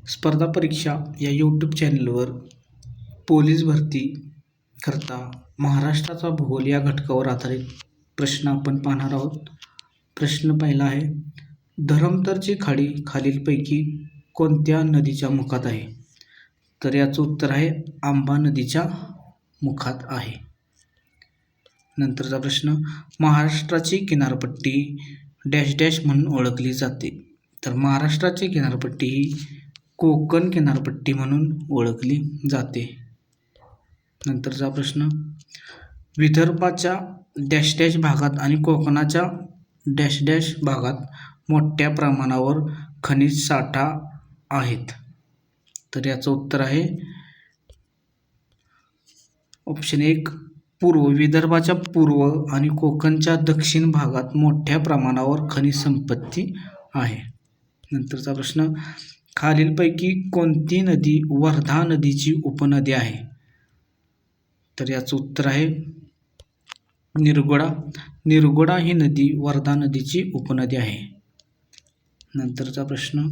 स्पर्धा परीक्षा या यूट्यूब चॅनलवर पोलीस भरती करता महाराष्ट्राचा भूगोल या घटकावर आधारित प्रश्न आपण पाहणार आहोत. प्रश्न पहिला आहे, धरमतरची खाडी खालीलपैकी कोणत्या नदीच्या मुखात आहे? तर याचं उत्तर आहे आंबा नदीच्या मुखात आहे. नंतरचा प्रश्न, महाराष्ट्राची किनारपट्टी डॅश डॅश म्हणून ओळखली जाते. तर महाराष्ट्राची किनारपट्टी ही कोकण किनारपट्टी म्हणून ओळखली जाते. नंतरचा प्रश्न, विदर्भाच्या डॅश डॅश भागात आणि कोकणाच्या डॅश डॅश भागात मोठ्या प्रमाणावर खनिज साठा आहेत. तर याचं उत्तर आहे ऑप्शन 1 पूर्व. विदर्भाच्या पूर्व आणि कोकणच्या दक्षिण भागात मोठ्या प्रमाणावर खनिज संपत्ती आहे. नंतरचा प्रश्न, खालीलपैकी कोणती नदी वर्धा नदीची उपनदी आहे? तर याचं उत्तर आहे निरगुडा. निरगुडा ही नदी वर्धा नदीची उपनदी आहे. नंतरचा प्रश्न,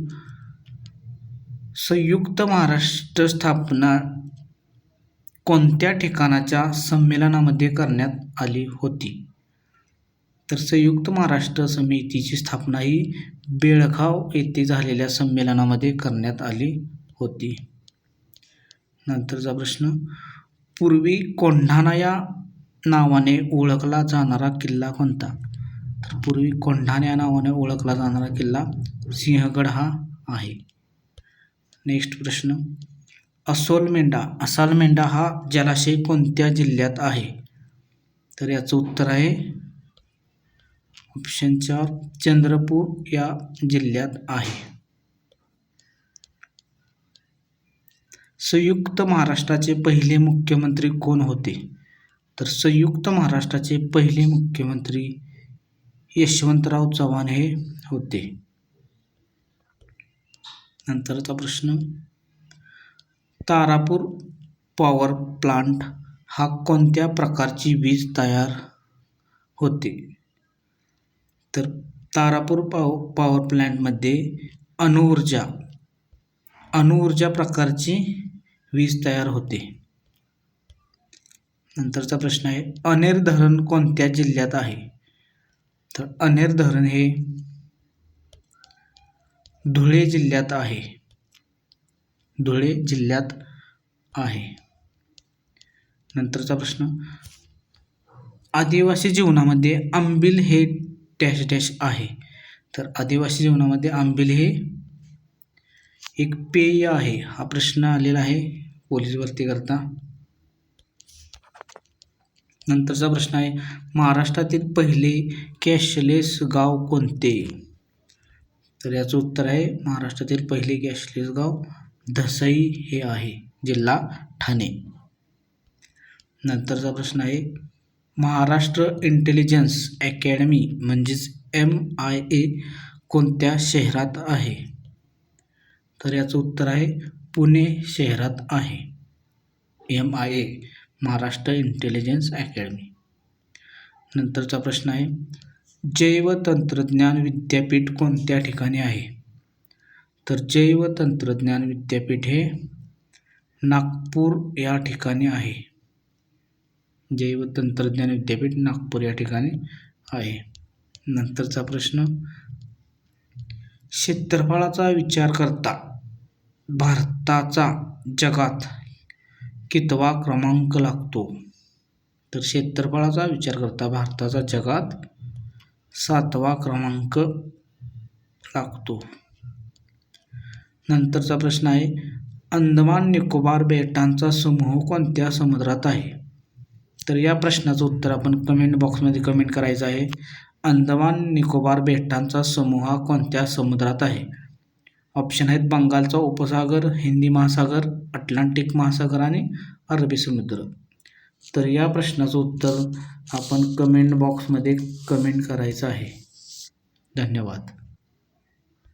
संयुक्त महाराष्ट्र स्थापना कोणत्या ठिकाणाच्या संमेलनामध्ये करण्यात आली होती? तर संयुक्त महाराष्ट्र समितीची स्थापना ही बेळगाव येथे झालेल्या संमेलनामध्ये करण्यात आली होती. नंतरचा प्रश्न, पूर्वी कोंढाणा या नावाने ओळखला जाणारा किल्ला कोणता? तर पूर्वी कोंढाणा या नावाने ओळखला जाणारा किल्ला सिंहगड हा आहे. नेक्स्ट प्रश्न, असालमेंढा हा जलाशय कोणत्या जिल्ह्यात आहे? तर याचं उत्तर आहे ऑप्शन 4 चंद्रपूर या जिल्ह्यात आहे. संयुक्त महाराष्ट्राचे पहिले मुख्यमंत्री कोण होते? तर संयुक्त महाराष्ट्राचे पहिले मुख्यमंत्री यशवंतराव चव्हाण हे होते. नंतरचा प्रश्न, तारापूर पॉवर प्लांट हा कोणत्या प्रकारची वीज तयार होते? तर तारापूर पॉवर प्लांटमध्ये अणुऊर्जा प्रकारची वीज तयार होते. नंतरचा प्रश्न आहे, अनेर धरण कोणत्या जिल्ह्यात आहे? तर अनेर धरण हे धुळे जिल्ह्यात आहे. धुळे जिल्ह्यात आहे. नंतरचा प्रश्न, आदिवासी जीवनामध्ये आंबील हे डॅश डॅश आहे. तर आदिवासी जीवनामध्ये आंबील हे एक पेय आहे. हा प्रश्न आलेला आहे पोलीस भरती करता. नंतरचा प्रश्न आहे, महाराष्ट्रातील पहिले कॅशलेस गाव कोणते? तर याचं उत्तर आहे महाराष्ट्रातील पहिले कॅशलेस गाव धसई हे आहे, जिल्हा ठाणे. नंतरचा प्रश्न आहे, महाराष्ट्र इंटेलिजन्स अकॅडमी म्हणजेच MIA कोणत्या शहरात आहे? तर याचं उत्तर आहे पुणे शहरात आहे. MIA Maharashtra intelligence academy. नंतरचा प्रश्न आहे, जैवतंत्रज्ञान विद्यापीठ कोणत्या ठिकाणी आहे? तर जैवतंत्रज्ञान विद्यापीठ हे नागपूर या ठिकाणी आहे. जैवतंत्रज्ञान विद्यापीठ नागपूर या ठिकाणी आहे. नंतरचा प्रश्न, क्षेत्रफळाचा विचार करता भारताचा जगात कितवा क्रमांक लागतो? तर क्षेत्रफळाचा विचार करता भारताचा जगात 7वा क्रमांक लागतो. नंतरचा प्रश्न आहे, अंदमान निकोबार बेटांचा समूह कोणत्या समुद्रात आहे? तर या प्रश्नाचं उत्तर आपण कमेंट बॉक्समध्ये कमेंट करायचं आहे. अंदमान निकोबार बेटांचा समूह कोणत्या समुद्रात आहे? ऑप्शन आहेत बंगालचा उपसागर, हिंदी महासागर, अटलांटिक महासागर आणि अरबी समुद्र. तर या प्रश्नाचं उत्तर आपण कमेंट बॉक्समध्ये कमेंट करायचं आहे. धन्यवाद.